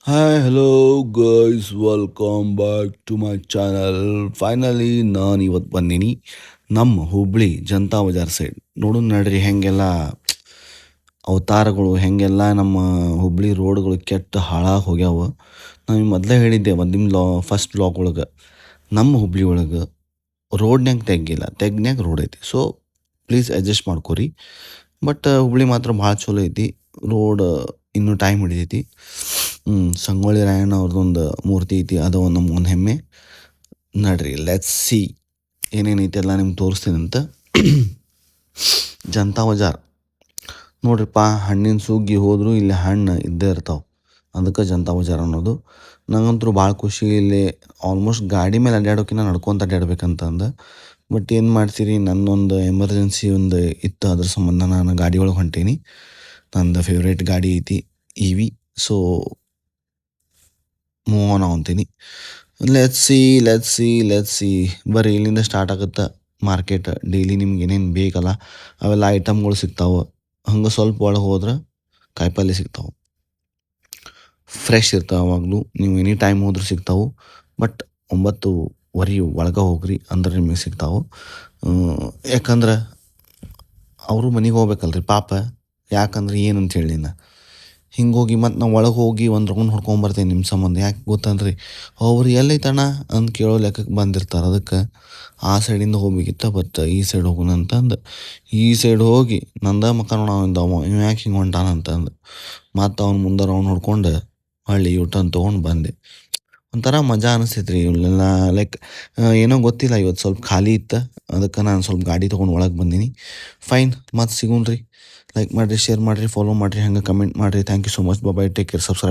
Hi hello guys welcome back to my channel. Finally ನಾನು ಇವತ್ತು ಬಂದೀನಿ ನಮ್ಮ ಹುಬ್ಳಿ ಜನತಾ ಬಜಾರ್ ಸೈಡ್. ನೋಡೋಣ ನಡ್ರಿ ಹೆಂಗೆಲ್ಲ ಅವತಾರಗಳು, ಹೆಂಗೆಲ್ಲ ನಮ್ಮ ಹುಬ್ಳಿ ರೋಡ್ಗಳು ಕೆಟ್ಟು ಹಾಳಾಗಿ ಹೋಗ್ಯಾವ. ನಾನು ಮೊದಲೇ ಹೇಳಿದ್ದೆ ನಿಮ್ಮ ಫಸ್ಟ್ ಬ್ಲಾಗ್ ಒಳಗೆ, ನಮ್ಮ ಹುಬ್ಳಿ ಒಳಗೆ ರೋಡ್ನ್ಯಾಗ ತೆಗ್ಗಿಲ್ಲ, ತೆಗ್ನ್ಯಾಗ ರೋಡ್ ಐತಿ. ಸೊ ಪ್ಲೀಸ್ ಅಡ್ಜಸ್ಟ್ ಮಾಡ್ಕೊರಿ. ಬಟ್ ಹುಬ್ಳಿ ಮಾತ್ರ ಭಾಳ ಚಲೋ ಐತಿ. ರೋಡ್ ಇನ್ನೂ ಟೈಮ್ ಹಿಡಿತೈತಿ. ಸಂಗೊಳ್ಳಿ ರಾಯಣ್ಣ ಅವ್ರದ್ದೊಂದು ಮೂರ್ತಿ ಐತಿ, ಅದು ನಮ್ಗೊಂದು ಹೆಮ್ಮೆ. ನಡ್ರಿ ಲೆಟ್ಸ್ ಸಿ ಏನೇನೈತಿ ಎಲ್ಲ ನಿಮ್ಗೆ ತೋರಿಸ್ತೀನಿ ಅಂತ. ಜನತಾ ಬಜಾರ್ ನೋಡ್ರಿಪ್ಪ, ಹಣ್ಣಿನ ಸುಗ್ಗಿ ಹೋದರೂ ಇಲ್ಲಿ ಹಣ್ಣು ಇದ್ದೇ ಇರ್ತಾವೆ. ಅದಕ್ಕೆ ಜನತಾ ಬಜಾರ್ ಅನ್ನೋದು. ನಂಗಂತೂ ಭಾಳ ಖುಷಿ. ಇಲ್ಲಿ ಆಲ್ಮೋಸ್ಟ್ ಗಾಡಿ ಮೇಲೆ ಅಡ್ಡಾಡೋಕಿನ್ನ ನಡ್ಕೊತ ಅಡ್ಡಾಡ್ಬೇಕಂತಂದು. ಬಟ್ ಏನು ಮಾಡ್ತೀರಿ, ನನ್ನೊಂದು ಎಮರ್ಜೆನ್ಸಿ ಒಂದು ಇತ್ತು, ಅದ್ರ ಸಂಬಂಧ ನಾನು ಗಾಡಿ ಒಳಗೆ ಹೊಂಟೀನಿ. ನಂದು ಫೇವ್ರೇಟ್ ಗಾಡಿ ಐತಿ E V. So move on ಅಂತೀನಿ. ಲೆಟ್ಸ್ ಸಿ ಬರ್ರಿ, ಇಲ್ಲಿಂದ ಸ್ಟಾರ್ಟ್ ಆಗುತ್ತೆ ಮಾರ್ಕೆಟ್. ಡೈಲಿ ನಿಮ್ಗೆ ಏನೇನು ಬೇಕಲ್ಲ ಅವೆಲ್ಲ ಐಟಮ್ಗಳು ಸಿಗ್ತಾವೆ. ಹಂಗೆ ಸ್ವಲ್ಪ ಒಳಗೆ ಹೋದ್ರೆ ಕಾಯಿಪಲ್ಯ ಸಿಗ್ತಾವೆ, ಫ್ರೆಶ್ ಇರ್ತಾವೆ. ಯಾವಾಗಲೂ ನೀವು ಎನಿ ಟೈಮ್ ಹೋದ್ರೂ ಸಿಗ್ತಾವೆ. ಬಟ್ 9:15 ಒಳಗೆ ಹೋಗ್ರಿ, ಅಂದ್ರೆ ನಿಮಗೆ ಸಿಗ್ತಾವೆ. ಯಾಕಂದ್ರೆ ಅವರು ಮನೆಗೆ ಹೋಗ್ಬೇಕಲ್ರಿ ಪಾಪ. ಯಾಕಂದ್ರೆ ಏನಂತ ಹೇಳಿ ನಾ ಹಿಂಗೆ ಹೋಗಿ ಮತ್ತು ನಾವು ಒಳಗೆ ಹೋಗಿ ಒಂದು ರೌಂಡ್ ಹೊಡ್ಕೊಂಬರ್ತೇನೆ ನಿಮ್ಮ ಸಂಬಂಧ. ಯಾಕೆ ಗೊತ್ತಂದ್ರಿ, ಅವ್ರು ಎಲ್ಲೈತಣ್ಣ ಅಂತ ಕೇಳೋ ಲೆಕ್ಕಕ್ಕೆ ಬಂದಿರ್ತಾರೆ. ಅದಕ್ಕೆ ಆ ಸೈಡಿಂದ ಹೋಗ್ಬೇಕಿತ್ತ, ಬಟ್ ಈ ಸೈಡ್ ಹೋಗೋಣ ಅಂತಂದು ಈ ಸೈಡ್ ಹೋಗಿ ನಂದ ಮಕ್ಕ ನೋಡವಿಂದ ಇವ ಯಾಕೆ ಹಿಂಗೆ ಹೊಂಟಾನ ಅಂತಂದು ಮತ್ತು ಅವ್ನು ಮುಂದೆ ರೌಂಡ್ ಹೊಡ್ಕೊಂಡು ಹಳ್ಳಿ ಯೂಟರ್ನ್ ತೊಗೊಂಡು ಬಂದೆ. ಒಂಥರ ಮಜಾ ಅನಿಸ್ತೈತೆ ರೀ ಇಲ್ಲೆಲ್ಲ. ಲೈಕ್ ಏನೋ ಗೊತ್ತಿಲ್ಲ, ಇವತ್ತು ಸ್ವಲ್ಪ ಖಾಲಿ ಇತ್ತು, ಅದಕ್ಕೆ ನಾನು ಸ್ವಲ್ಪ ಗಾಡಿ ತೊಗೊಂಡು ಒಳಗೆ ಬಂದೀನಿ. ಫೈನ್, ಮತ್ತು ಸಿಗೋಣ ರೀ. ಲೈಕ್ ಮಾಡಿರಿ, ಶೇರ್ ಮಾಡಿರಿ, ಫಾಲೋ ಮಾಡಿರಿ, ಹಂಗೆ ಕಮೆಂಟ್ ಮಾಡಿರಿ. Thank you so much. Bye, take care, subscribe.